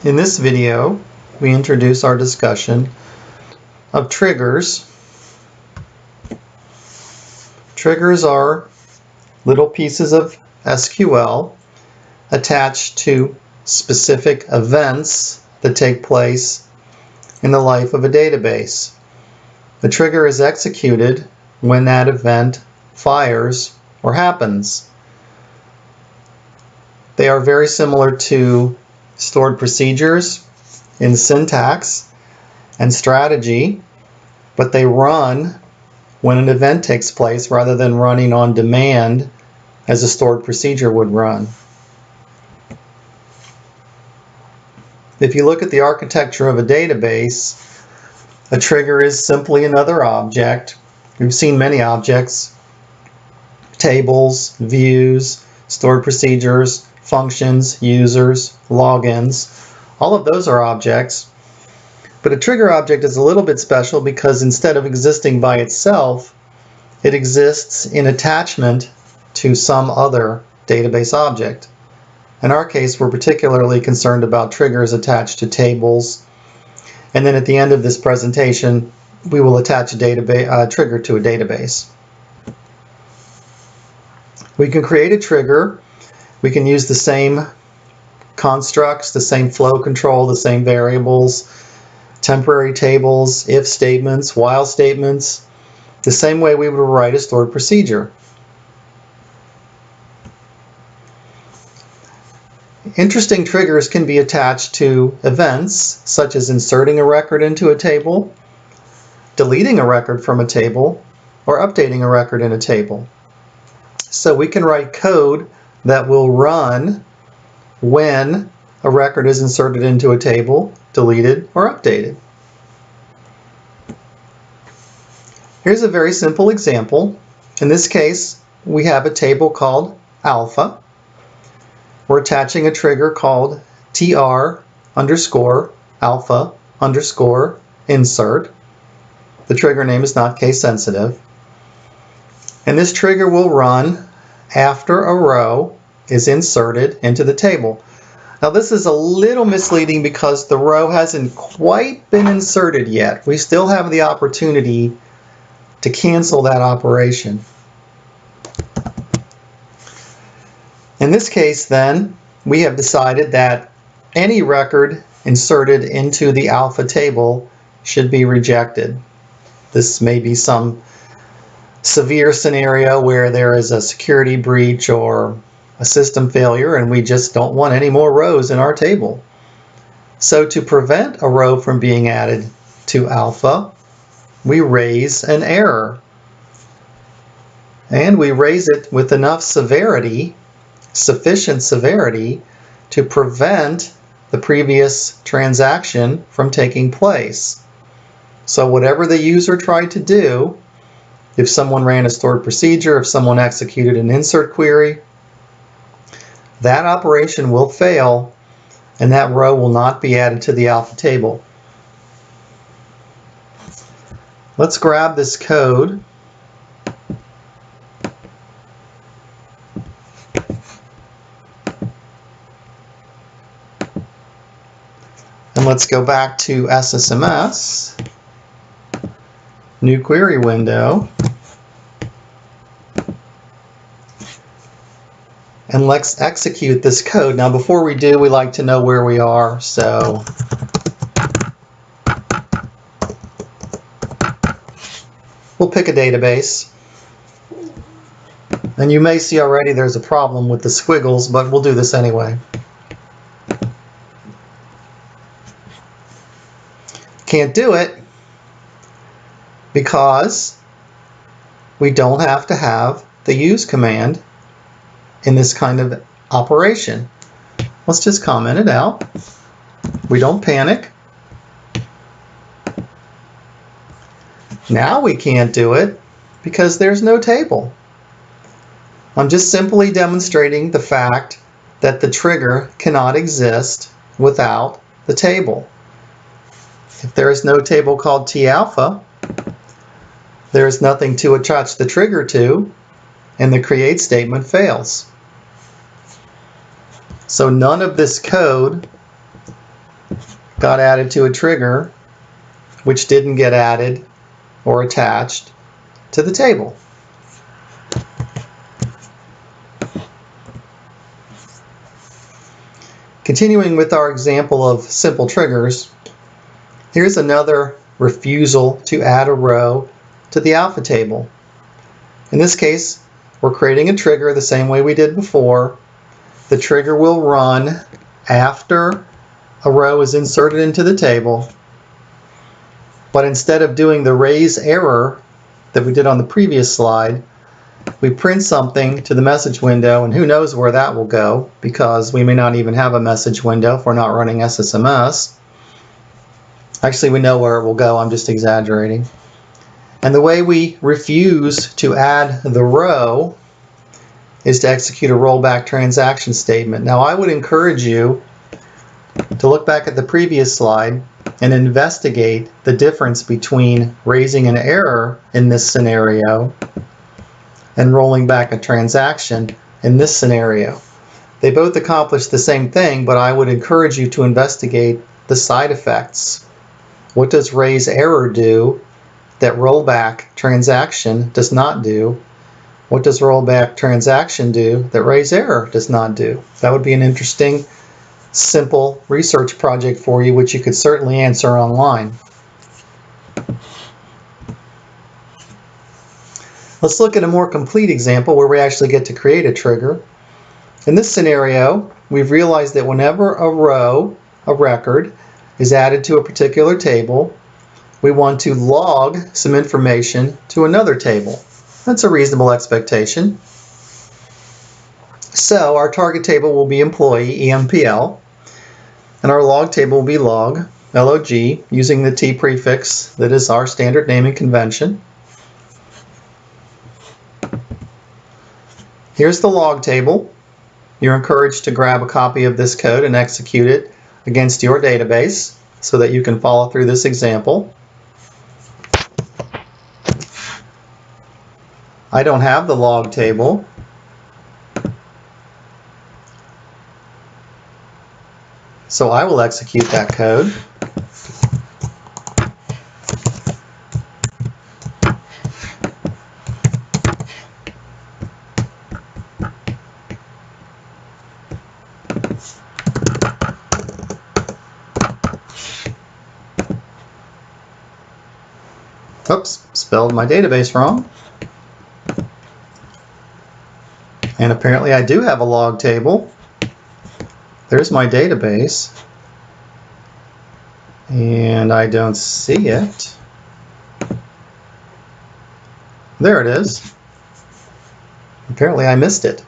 In this video, we introduce our discussion of triggers. Triggers are little pieces of SQL attached to specific events that take place in the life of a database. The trigger is executed when that event fires or happens. They are very similar to stored procedures in syntax and strategy, but they run when an event takes place rather than running on demand as a stored procedure would run. If you look at the architecture of a database, a trigger is simply another object. We've seen many objects: tables, views, stored procedures, functions, users, logins. All of those are objects. But a trigger object is a little bit special because instead of existing by itself, it exists in attachment to some other database object. In our case, we're particularly concerned about triggers attached to tables. And then at the end of this presentation, we will attach a trigger to a database. We can create a trigger. We can use the same constructs, the same flow control, the same variables, temporary tables, if statements, while statements, the same way we would write a stored procedure. Interesting triggers can be attached to events, such as inserting a record into a table, deleting a record from a table, or updating a record in a table. So we can write code that will run when a record is inserted into a table, deleted, or updated. Here's a very simple example. In this case, we have a table called alpha. We're attaching a trigger called tr underscore alpha underscore insert. The trigger name is not case sensitive. And this trigger will run after a row is inserted into the table. Now this is a little misleading because the row hasn't quite been inserted yet. We still have the opportunity to cancel that operation. In this case then, we have decided that any record inserted into the alpha table should be rejected. This may be some severe scenario where there is a security breach or a system failure and we just don't want any more rows in our table. So to prevent a row from being added to alpha, we raise an error. And we raise it with enough severity, sufficient severity, to prevent the previous transaction from taking place. So whatever the user tried to do, if someone ran a stored procedure, if someone executed an insert query, that operation will fail and that row will not be added to the alpha table. Let's grab this code. And let's go back to SSMS, new query window. And let's execute this code. Now before we do, we like to know where we are. So we'll pick a database. And you may see already there's a problem with the squiggles, but we'll do this anyway. Can't do it because we don't have to have the use command in this kind of operation. Let's just comment it out. We don't panic. Now we can't do it because there's no table. I'm just simply demonstrating the fact that the trigger cannot exist without the table. If there is no table called T-alpha, there is nothing to attach the trigger to, and the create statement fails. So none of this code got added to a trigger which didn't get added or attached to the table. Continuing with our example of simple triggers, here's another refusal to add a row to the alpha table. In this case, we're creating a trigger the same way we did before. The trigger will run after a row is inserted into the table, but instead of doing the raise error that we did on the previous slide, we print something to the message window, and who knows where that will go, because we may not even have a message window if we're not running SSMS. Actually, we know where it will go, I'm just exaggerating. And the way we refuse to add the row is to execute a rollback transaction statement. Now, I would encourage you to look back at the previous slide and investigate the difference between raising an error in this scenario and rolling back a transaction in this scenario. They both accomplish the same thing, but I would encourage you to investigate the side effects. What does raise error do that rollback transaction does not do? What does rollback transaction do that raise error does not do? That would be an interesting, simple research project for you, which you could certainly answer online. Let's look at a more complete example where we actually get to create a trigger. In this scenario, we've realized that whenever a row, a record, is added to a particular table, we want to log some information to another table. That's a reasonable expectation. So our target table will be employee, EMPL, and our log table will be log, LOG, using the T prefix that is our standard naming convention. Here's the log table. You're encouraged to grab a copy of this code and execute it against your database so that you can follow through this example. I don't have the log table, so I will execute that code. Oops, spelled my database wrong. And apparently I do have a log table. There's my database. And I don't see it. There it is. Apparently I missed it.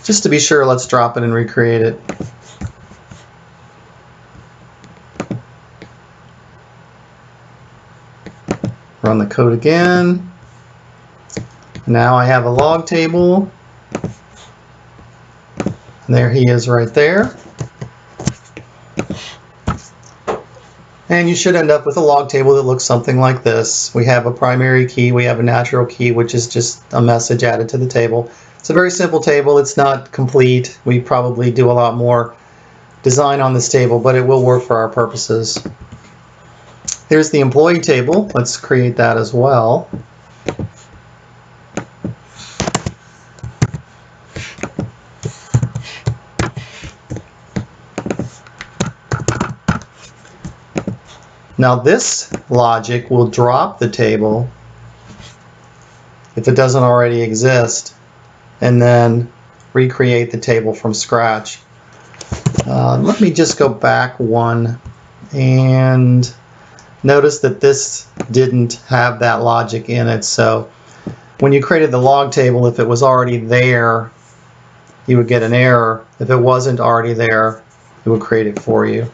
Just to be sure, let's drop it and recreate it. Run the code again. Now I have a log table. And there he is right there. And you should end up with a log table that looks something like this. We have a primary key, we have a natural key, which is just a message added to the table. It's a very simple table. It's not complete. We probably do a lot more design on this table, but it will work for our purposes. Here's the employee table. Let's create that as well. Now this logic will drop the table if it doesn't already exist, and then recreate the table from scratch. Let me just go back one and notice that this didn't have that logic in it. So when you created the log table, if it was already there, you would get an error. If it wasn't already there, it would create it for you.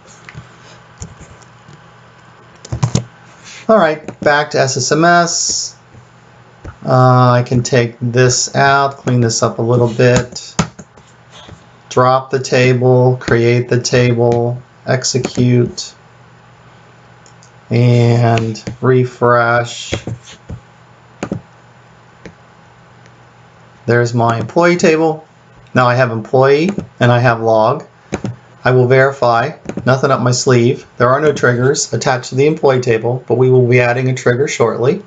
All right, back to SSMS. I can take this out, clean this up a little bit, drop the table, create the table, execute, and refresh. There's my employee table. Now I have employee and I have log. I will verify, nothing up my sleeve. There are no triggers attached to the employee table, but we will be adding a trigger shortly.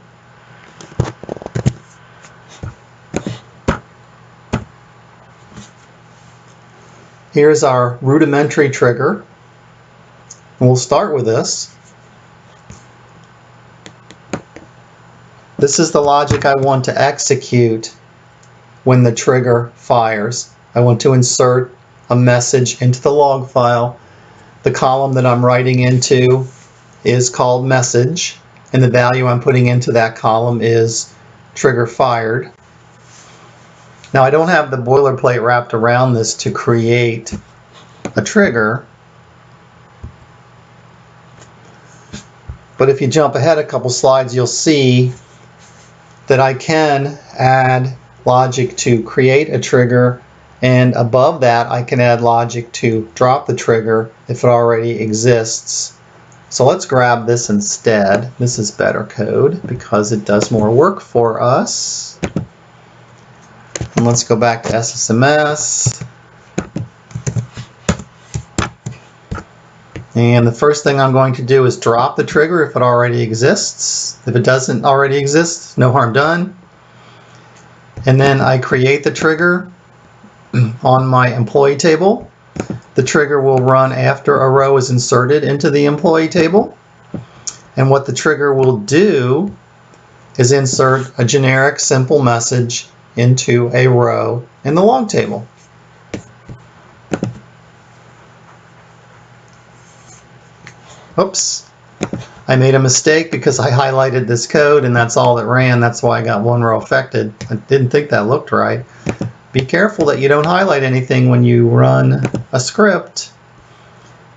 Here's our rudimentary trigger. And we'll start with this. This is the logic I want to execute when the trigger fires. I want to insert a message into the log file. The column that I'm writing into is called message, and the value I'm putting into that column is trigger fired. Now I don't have the boilerplate wrapped around this to create a trigger, but if you jump ahead a couple slides, you'll see that I can add logic to create a trigger, and above that I can add logic to drop the trigger if it already exists. So let's grab this instead. This is better code because it does more work for us. And let's go back to SSMS. And the first thing I'm going to do is drop the trigger if it already exists. If it doesn't already exist, no harm done. And then I create the trigger on my employee table. The trigger will run after a row is inserted into the employee table. And what the trigger will do is insert a generic simple message into a row in the log table. Oops, I made a mistake because I highlighted this code and that's all that ran. That's why I got one row affected. I didn't think that looked right. Be careful that you don't highlight anything when you run a script.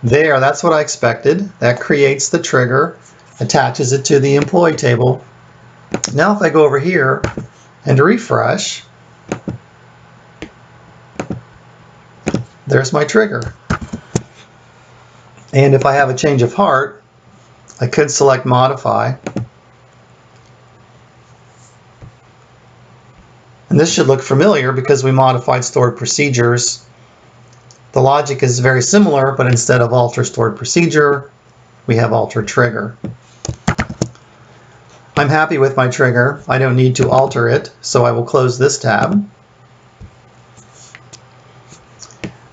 There, that's what I expected. That creates the trigger, attaches it to the employee table. Now if I go over here and refresh, there's my trigger. And if I have a change of heart, I could select modify. And this should look familiar because we modified stored procedures. The logic is very similar, but instead of alter stored procedure, we have alter trigger. I'm happy with my trigger. I don't need to alter it, so I will close this tab.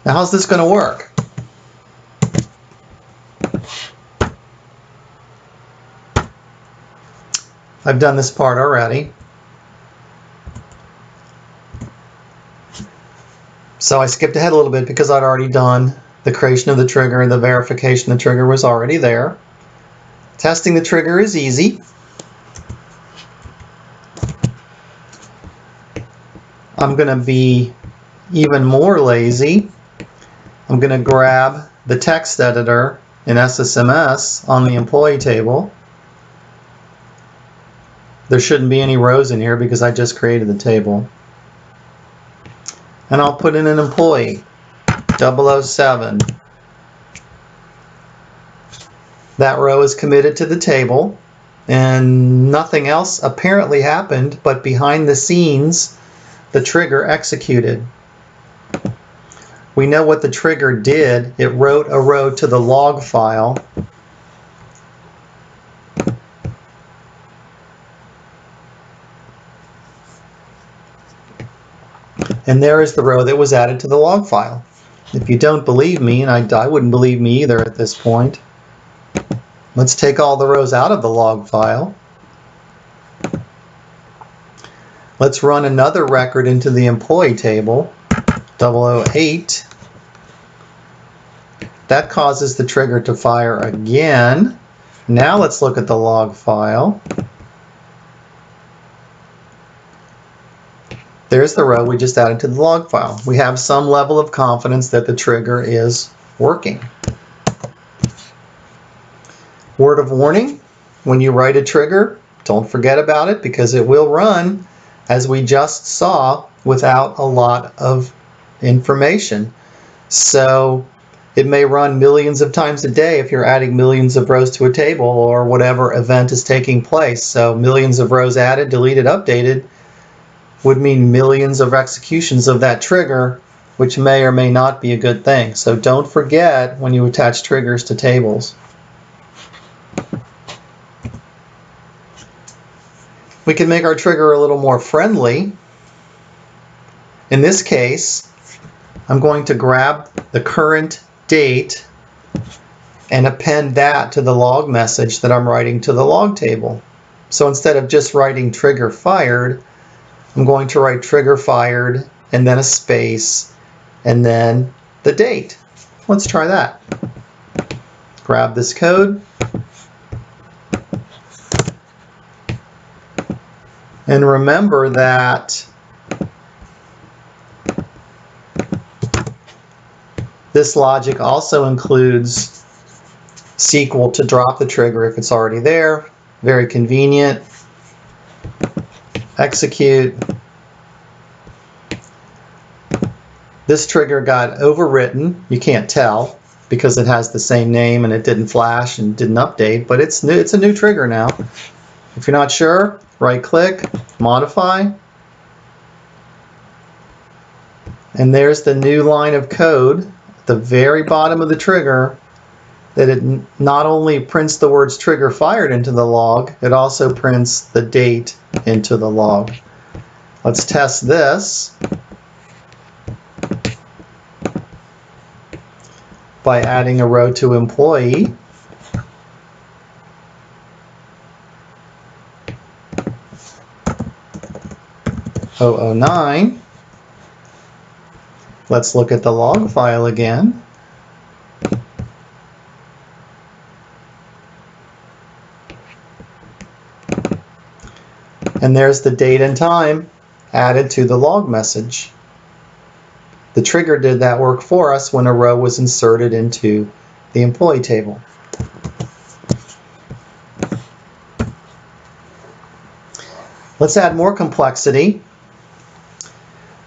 Now how's this going to work? I've done this part already. So I skipped ahead a little bit because I'd already done the creation of the trigger and the verification the trigger was already there. Testing the trigger is easy. I'm going to be even more lazy. I'm going to grab the text editor in SSMS on the employee table. There shouldn't be any rows in here because I just created the table. And I'll put in an employee, 007. That row is committed to the table, and nothing else apparently happened, but behind the scenes, the trigger executed. We know what the trigger did. It wrote a row to the log file. And there is the row that was added to the log file. If you don't believe me, and I wouldn't believe me either at this point, let's take all the rows out of the log file. Let's run another record into the employee table, 008. That causes the trigger to fire again. Now let's look at the log file. There's the row we just added to the log file. We have some level of confidence that the trigger is working. Word of warning, when you write a trigger, don't forget about it because it will run, as we just saw, without a lot of information. So it may run millions of times a day if you're adding millions of rows to a table or whatever event is taking place. So millions of rows added, deleted, updated would mean millions of executions of that trigger which may or may not be a good thing. So don't forget when you attach triggers to tables. We can make our trigger a little more friendly. In this case, I'm going to grab the current date and append that to the log message that I'm writing to the log table. So instead of just writing trigger fired, I'm going to write trigger fired and then a space and then the date. Let's try that. Grab this code. And remember that this logic also includes SQL to drop the trigger if it's already there. Very convenient. Execute. This trigger got overwritten. You can't tell because it has the same name and it didn't flash and didn't update, but it's new. It's a new trigger now. If you're not sure, right-click, modify, and there's the new line of code at the very bottom of the trigger that it not only prints the words trigger fired into the log, it also prints the date into the log. Let's test this by adding a row to employee. .009. Let's look at the log file again. And there's the date and time added to the log message. The trigger did that work for us when a row was inserted into the employee table. Let's add more complexity.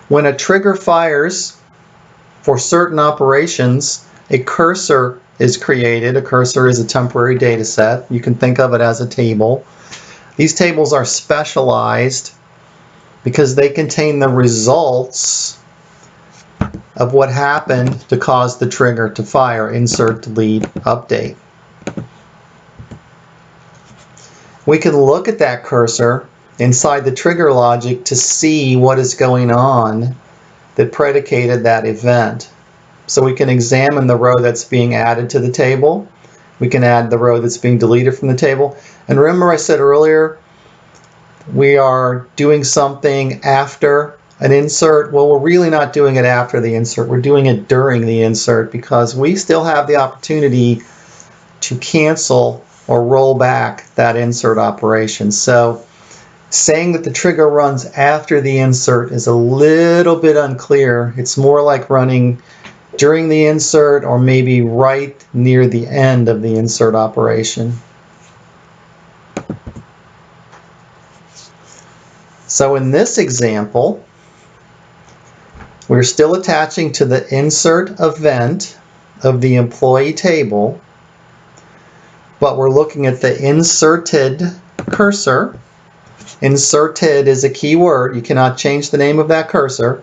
When a trigger fires for certain operations, a cursor is created. A cursor is a temporary data set. You can think of it as a table. These tables are specialized because they contain the results of what happened to cause the trigger to fire. Insert, delete, update. We can look at that cursor inside the trigger logic to see what is going on that predicated that event. So we can examine the row that's being added to the table. We can add the row that's being deleted from the table. And remember I said earlier, we are doing something after an insert. Well, we're really not doing it after the insert. We're doing it during the insert because we still have the opportunity to cancel or roll back that insert operation. So saying that the trigger runs after the insert is a little bit unclear. It's more like running during the insert or maybe right near the end of the insert operation. So in this example, we're still attaching to the insert event of the employee table, but we're looking at the inserted cursor. Inserted is a key word. You cannot change the name of that cursor.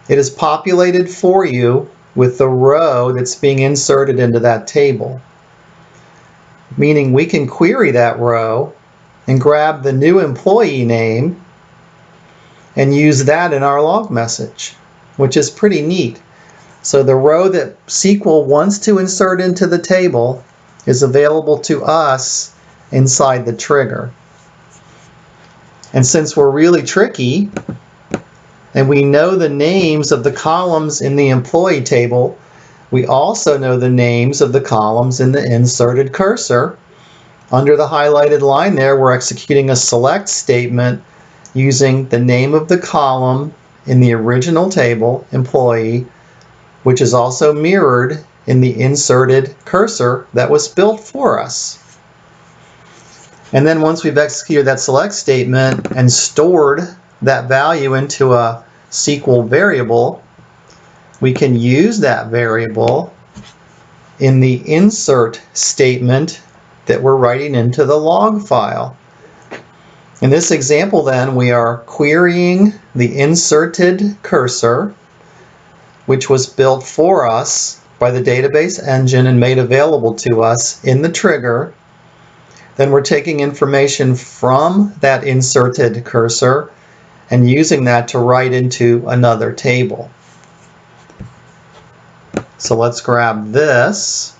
It is populated for you with the row that's being inserted into that table. Meaning we can query that row and grab the new employee name and use that in our log message, which is pretty neat. So the row that SQL wants to insert into the table is available to us inside the trigger. And since we're really tricky, and we know the names of the columns in the employee table, we also know the names of the columns in the inserted cursor. Under the highlighted line there, we're executing a select statement using the name of the column in the original table, employee, which is also mirrored in the inserted cursor that was built for us. And then once we've executed that select statement and stored that value into a SQL variable, we can use that variable in the insert statement that we're writing into the log file. In this example then, we are querying the inserted cursor which was built for us by the database engine and made available to us in the trigger, then we're taking information from that inserted cursor and using that to write into another table. So let's grab this.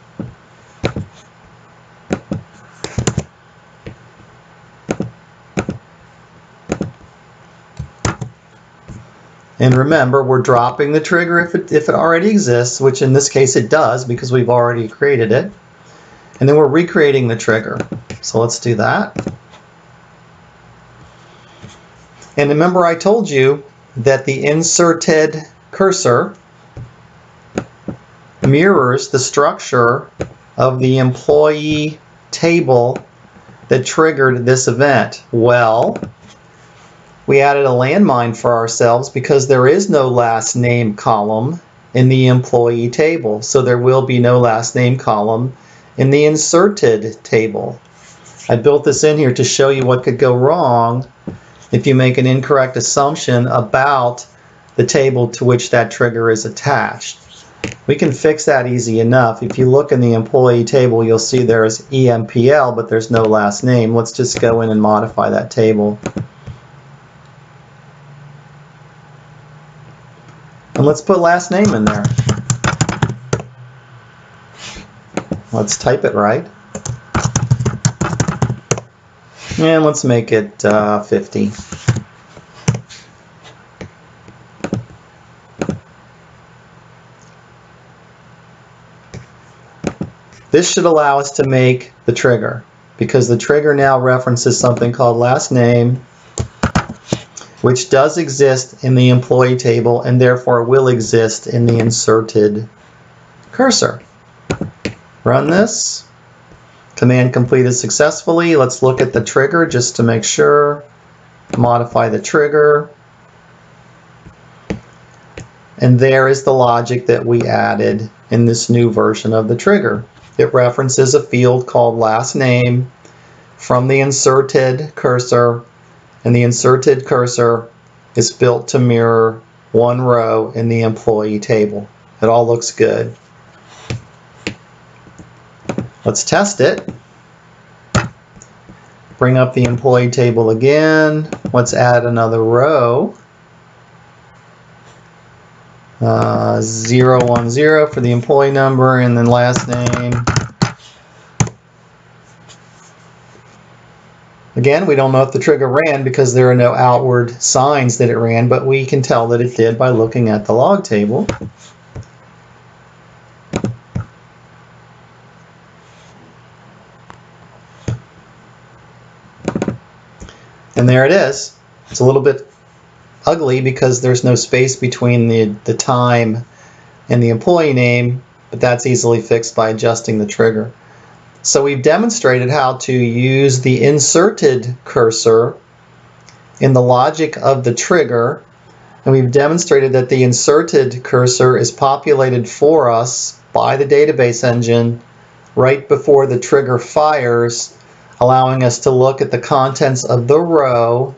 And remember, we're dropping the trigger if it already exists, which in this case it does because we've already created it. And then we're recreating the trigger. So let's do that. And remember, I told you that the inserted cursor mirrors the structure of the employee table that triggered this event. Well, we added a landmine for ourselves because there is no last name column in the employee table. So there will be no last name column in the inserted table. I built this in here to show you what could go wrong if you make an incorrect assumption about the table to which that trigger is attached. We can fix that easy enough. If you look in the employee table, you'll see there's EMPL, but there's no last name. Let's just go in and modify that table. And let's put last name in there. Let's type it right. And let's make it 50. This should allow us to make the trigger, because the trigger now references something called last name, which does exist in the employee table and therefore will exist in the inserted cursor. Run this. Command completed successfully. Let's look at the trigger just to make sure. Modify the trigger. And there is the logic that we added in this new version of the trigger. It references a field called last name from the inserted cursor, and the inserted cursor is built to mirror one row in the employee table. It all looks good. Let's test it. Bring up the employee table again. Let's add another row. 010 for the employee number, and then last name. Again, we don't know if the trigger ran because there are no outward signs that it ran, but we can tell that it did by looking at the log table. And there it is. It's a little bit ugly because there's no space between the time and the employee name, but that's easily fixed by adjusting the trigger. So we've demonstrated how to use the inserted cursor in the logic of the trigger, and we've demonstrated that the inserted cursor is populated for us by the database engine right before the trigger fires, allowing us to look at the contents of the row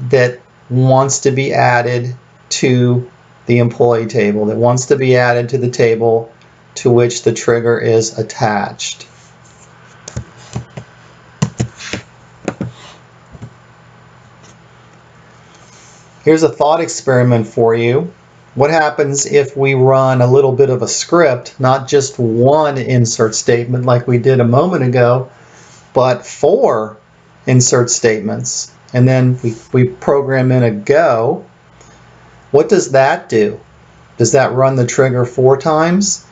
that wants to be added to the employee table, that wants to be added to the table to which the trigger is attached. Here's a thought experiment for you. What happens if we run a little bit of a script, not just one insert statement like we did a moment ago, but 4 insert statements, and then we program in a go? What does that do? Does that run the trigger 4 times?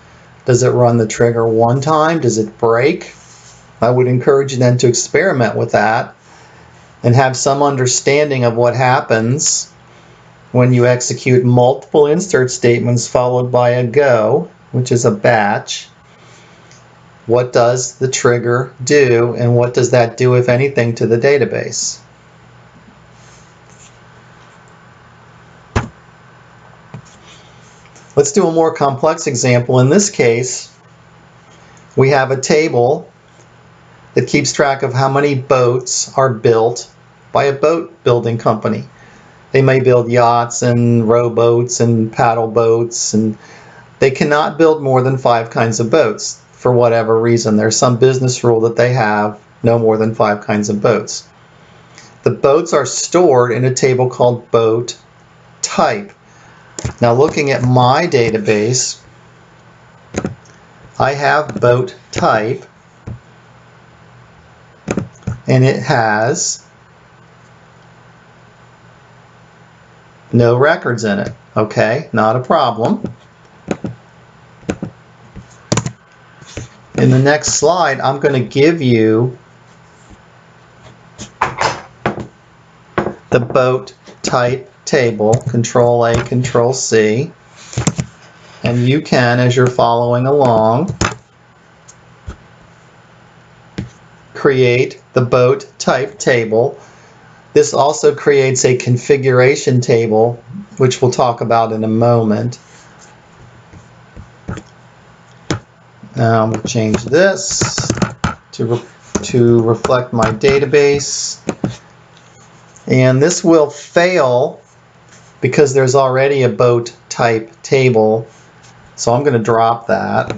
Does it run the trigger 1 time? Does it break? I would encourage you then to experiment with that and have some understanding of what happens when you execute multiple insert statements followed by a go, which is a batch. What does the trigger do, and what does that do, if anything, to the database? Let's do a more complex example. In this case, we have a table that keeps track of how many boats are built by a boat building company. They may build yachts and rowboats and paddle boats, and they cannot build more than 5 kinds of boats for whatever reason. There's some business rule that they have, no more than 5 kinds of boats. The boats are stored in a table called boat type. Now looking at my database, I have boat type, and it has no records in it. Okay, not a problem. In the next slide, I'm going to give you the boat type table, Control A, Control C, and you can, as you're following along, create the boat type table. This also creates a configuration table, which we'll talk about in a moment. We'll change this to reflect my database. And this will fail because there's already a boat type table. So I'm going to drop that.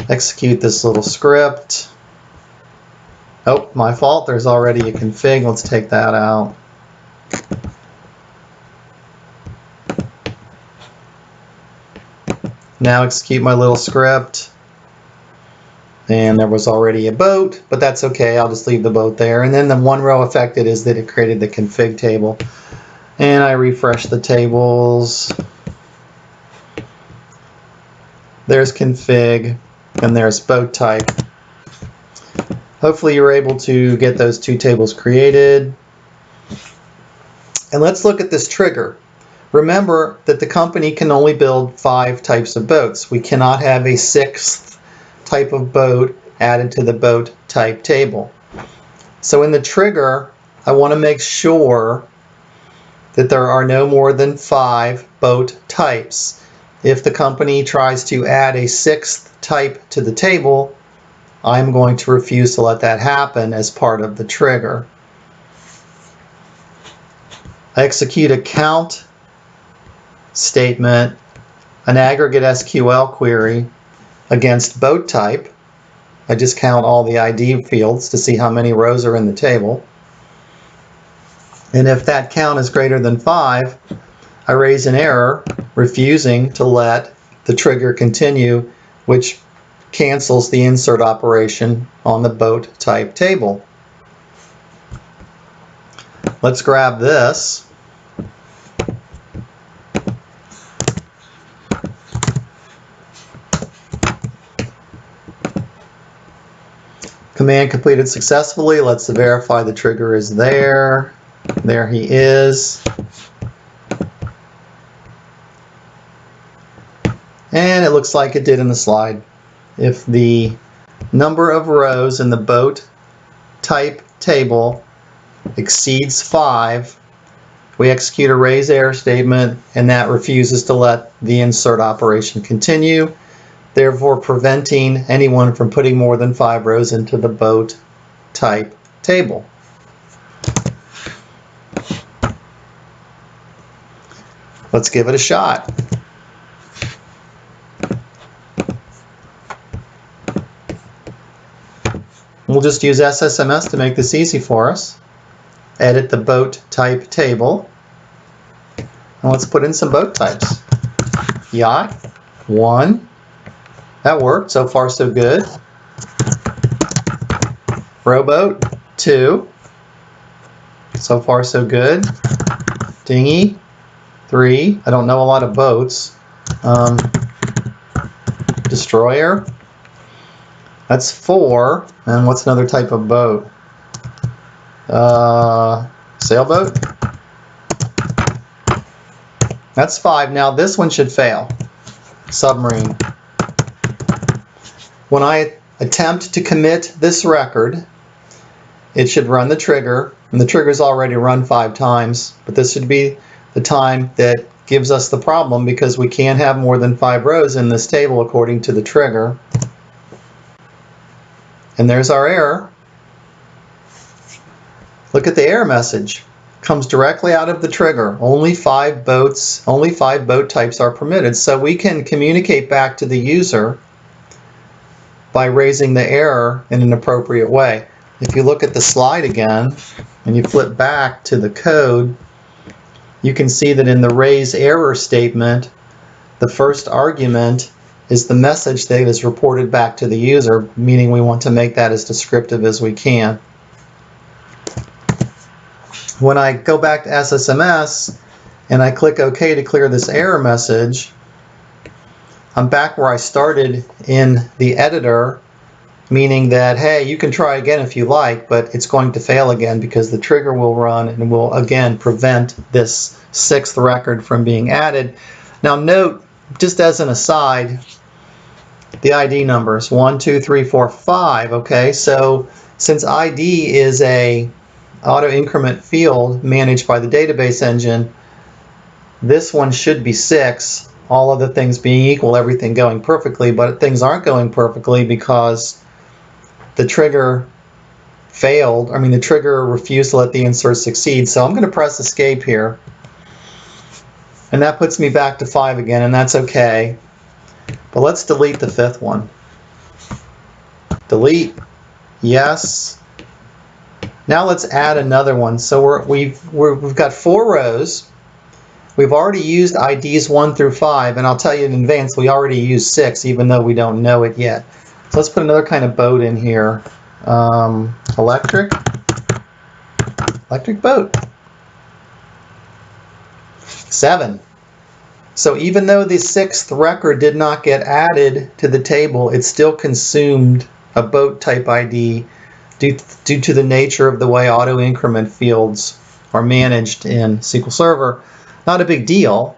Execute this little script. Oh, my fault. There's already a config. Let's take that out. Now execute my little script. And there was already a boat, but that's okay. I'll just leave the boat there. And then the one row affected is that it created the config table. And I refresh the tables. There's config, and there's boat type. Hopefully you're able to get those 2 tables created. And let's look at this trigger. Remember that the company can only build 5 types of boats. We cannot have a 6th type of boat added to the boat type table. So in the trigger, I want to make sure that there are no more than 5 boat types. If the company tries to add a 6th type to the table, I'm going to refuse to let that happen as part of the trigger. I execute a count statement, an aggregate SQL query against boat type. I just count all the ID fields to see how many rows are in the table. And if that count is greater than 5, I raise an error refusing to let the trigger continue, which cancels the insert operation on the boat type table. Let's grab this. Command completed successfully. Let's verify the trigger is there. There he is. And it looks like it did in the slide. If the number of rows in the boat type table exceeds 5, we execute a raise error statement, and that refuses to let the insert operation continue, therefore preventing anyone from putting more than 5 rows into the boat type table. Let's give it a shot. We'll just use SSMS to make this easy for us. Edit the boat type table. And let's put in some boat types. Yacht, 1. That worked. So far, so good. Rowboat, 2. So far, so good. Dinghy, 3. I don't know a lot of boats. Destroyer, that's 4. And what's another type of boat? Sailboat. That's 5. Now this one should fail. Submarine. When I attempt to commit this record, it should run the trigger, and the trigger's already run 5 times, but this should be the time that gives us the problem because we can't have more than 5 rows in this table according to the trigger. And there's our error. Look at the error message. Comes directly out of the trigger. Only 5 boat types are permitted. So we can communicate back to the user by raising the error in an appropriate way. If you look at the slide again and you flip back to the code, you can see that in the raise error statement, the first argument is the message that is reported back to the user, meaning we want to make that as descriptive as we can. When I go back to SSMS and I click OK to clear this error message, I'm back where I started in the editor, meaning that, hey, you can try again if you like, but it's going to fail again because the trigger will run and will again prevent this 6th record from being added. Now note, just as an aside, the ID numbers 1, 2, 3, 4, 5. Okay, so since ID is a auto increment field managed by the database engine, this one should be 6, all other things being equal, everything going perfectly, but things aren't going perfectly because the trigger failed. I mean, the trigger refused to let the insert succeed. So I'm going to press escape here, and that puts me back to 5 again, and that's okay. But let's delete the 5th one. Delete. Yes. Now let's add another one. So we've got 4 rows. We've already used IDs 1 through 5, and I'll tell you in advance we already used 6, even though we don't know it yet. So let's put another kind of boat in here. Electric boat. 7. So even though the 6th record did not get added to the table, it still consumed a boat type ID due to the nature of the way auto increment fields are managed in SQL Server. Not a big deal,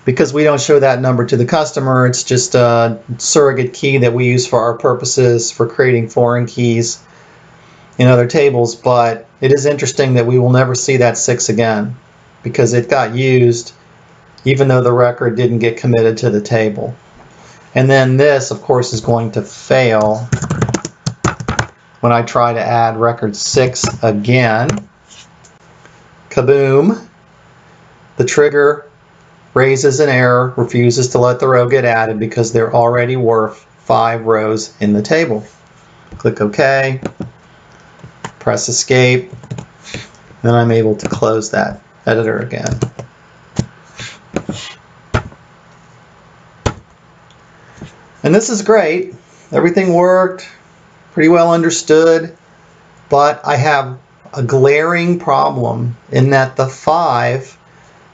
because we don't show that number to the customer. It's just a surrogate key that we use for our purposes for creating foreign keys in other tables. But it is interesting that we will never see that 6 again, because it got used even though the record didn't get committed to the table. And then this, of course, is going to fail when I try to add record 6 again. Kaboom. The trigger raises an error, refuses to let the row get added because there already were 5 rows in the table. Click OK, press escape, then I'm able to close that editor again. And this is great. Everything worked, pretty well understood, but I have a glaring problem in that the 5,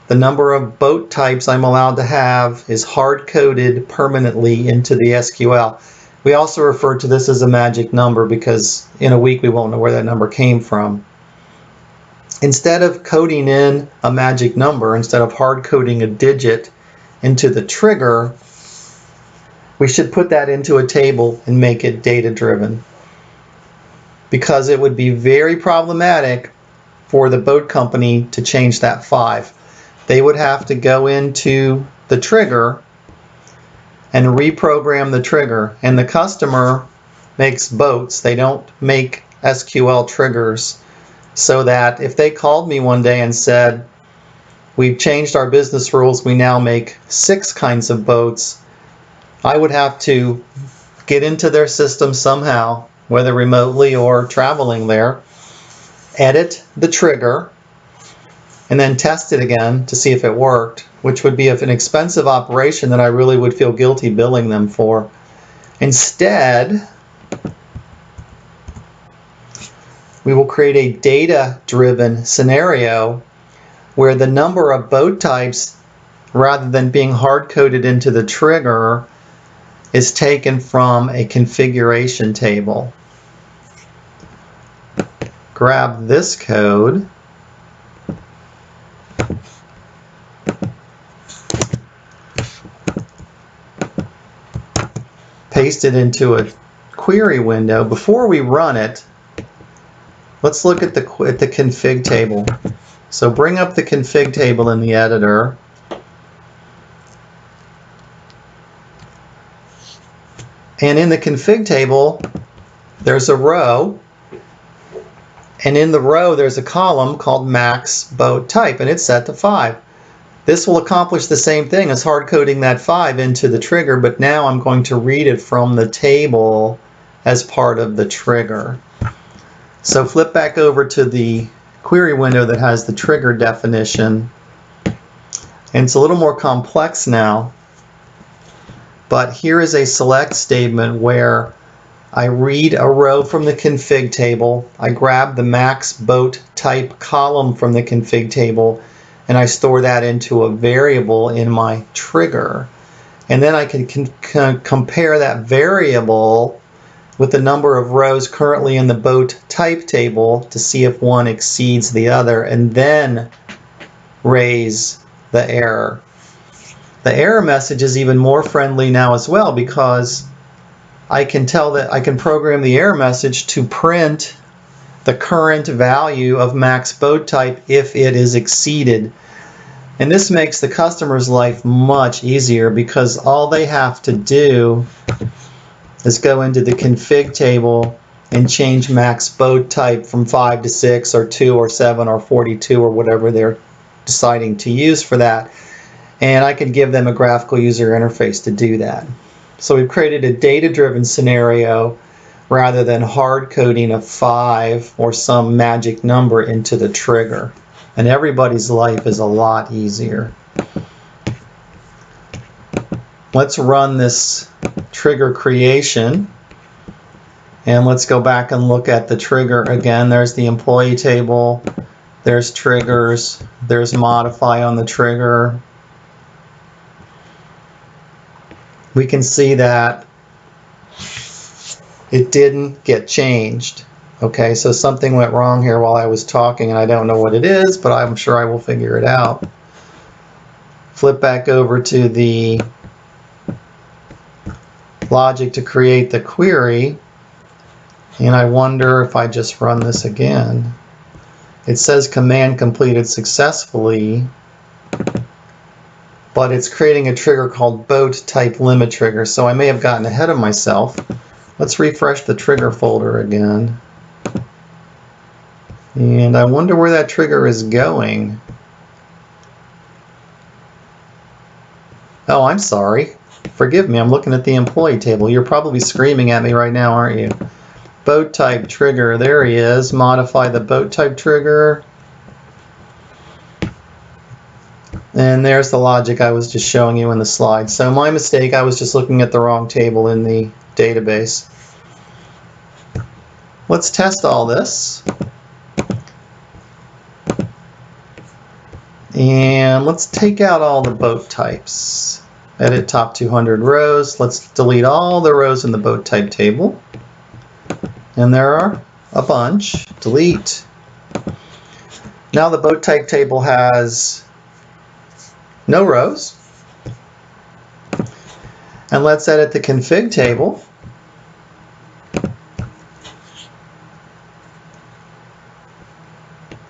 the number of boat types I'm allowed to have, is hard-coded permanently into the SQL. We also refer to this as a magic number because in a week we won't know where that number came from. Instead of coding in a magic number, instead of hard-coding a digit into the trigger, we should put that into a table and make it data-driven, because it would be very problematic for the boat company to change that 5. They would have to go into the trigger and reprogram the trigger. And the customer makes boats. They don't make SQL triggers. So that if they called me one day and said, we've changed our business rules, we now make 6 kinds of boats, I would have to get into their system somehow, whether remotely or traveling there, edit the trigger, and then test it again to see if it worked, which would be an expensive operation that I really would feel guilty billing them for. Instead, we will create a data-driven scenario where the number of boat types, rather than being hard-coded into the trigger, is taken from a configuration table. Grab this code, paste it into a query window. Before we run it, let's look at the config table. So bring up the config table in the editor. And in the config table, there's a row, and in the row there's a column called max boat type, and it's set to 5. This will accomplish the same thing as hard coding that 5 into the trigger, but now I'm going to read it from the table as part of the trigger. So flip back over to the query window that has the trigger definition, and it's a little more complex now, but here is a select statement where I read a row from the config table, I grab the max boat type column from the config table, and I store that into a variable in my trigger. And then I can compare that variable with the number of rows currently in the boat type table to see if one exceeds the other, and then raise the error. The error message is even more friendly now as well, because I can tell that I can program the error message to print the current value of max boat type if it is exceeded. And this makes the customer's life much easier, because all they have to do is go into the config table and change max boat type from 5 to 6 or 2 or 7 or 42 or whatever they're deciding to use for that. And I can give them a graphical user interface to do that. So we've created a data-driven scenario rather than hard coding a 5 or some magic number into the trigger. And everybody's life is a lot easier. Let's run this trigger creation. And let's go back and look at the trigger again. There's the employee table. There's triggers. There's modify on the trigger. We can see that it didn't get changed. Okay, so something went wrong here while I was talking, and I don't know what it is, but I'm sure I will figure it out. Flip back over to the logic to create the query, and I wonder if I just run this again. It says command completed successfully, but it's creating a trigger called boat type limit trigger, so I may have gotten ahead of myself. Let's refresh the trigger folder again. And I wonder where that trigger is going. Oh, I'm sorry. Forgive me, I'm looking at the employee table. You're probably screaming at me right now, aren't you? Boat type trigger, there he is. Modify the boat type trigger. And there's the logic I was just showing you in the slide. So my mistake, I was just looking at the wrong table in the database. Let's test all this. And let's take out all the boat types. Edit top 200 rows. Let's delete all the rows in the boat type table. And there are a bunch. Delete. Now the boat type table has no rows. And let's edit the config table.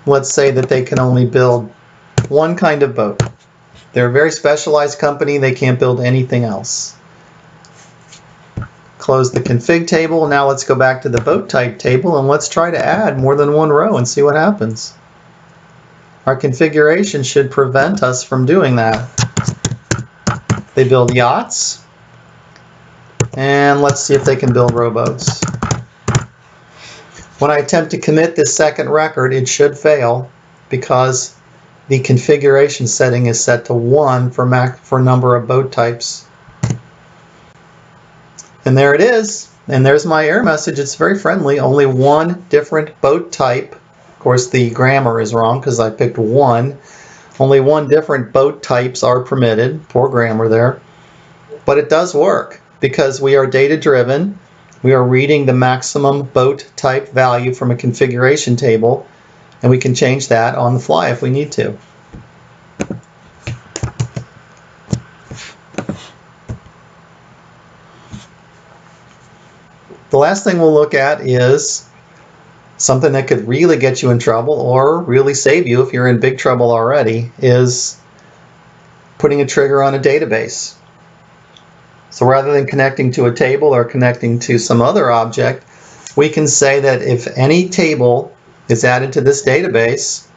Let's say that they can only build one kind of boat. They're a very specialized company. They can't build anything else. Close the config table. Now let's go back to the boat type table and let's try to add more than one row and see what happens. Our configuration should prevent us from doing that. They build yachts. And let's see if they can build rowboats. When I attempt to commit this second record, it should fail because the configuration setting is set to 1 for number of boat types. And there it is. And there's my error message. It's very friendly. Only one different boat type. Of course, the grammar is wrong because I picked 1. Only one different boat types are permitted. Poor grammar there. But it does work because we are data driven. We are reading the maximum boat type value from a configuration table, and we can change that on the fly if we need to. The last thing we'll look at is something that could really get you in trouble or really save you if you're in big trouble already, is putting a trigger on a database. So rather than connecting to a table or connecting to some other object, we can say that if any table is added to this database,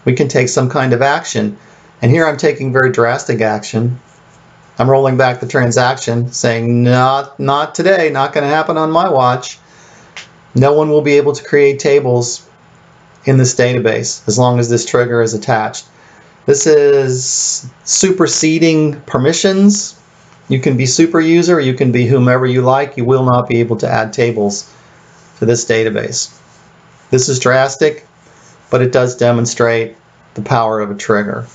we can take some kind of action. And here I'm taking very drastic action. I'm rolling back the transaction, saying, not today, not going to happen on my watch. No one will be able to create tables in this database as long as this trigger is attached. This is superseding permissions. You can be super user, you can be whomever you like. You will not be able to add tables to this database. This is drastic, but it does demonstrate the power of a trigger.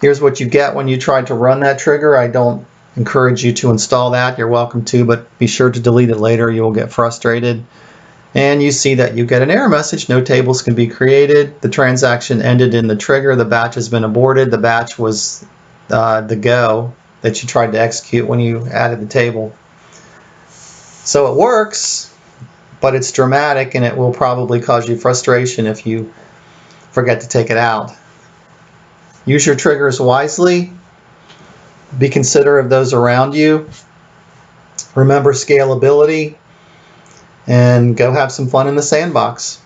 Here's what you get when you try to run that trigger. I don't encourage you to install that. You're welcome to, but be sure to delete it later. You will get frustrated. And you see that you get an error message. No tables can be created. The transaction ended in the trigger. The batch has been aborted. The batch was the go that you tried to execute when you added the table. So it works, but it's dramatic, and it will probably cause you frustration if you forget to take it out. Use your triggers wisely. Be considerate of those around you. Remember scalability, and go have some fun in the sandbox.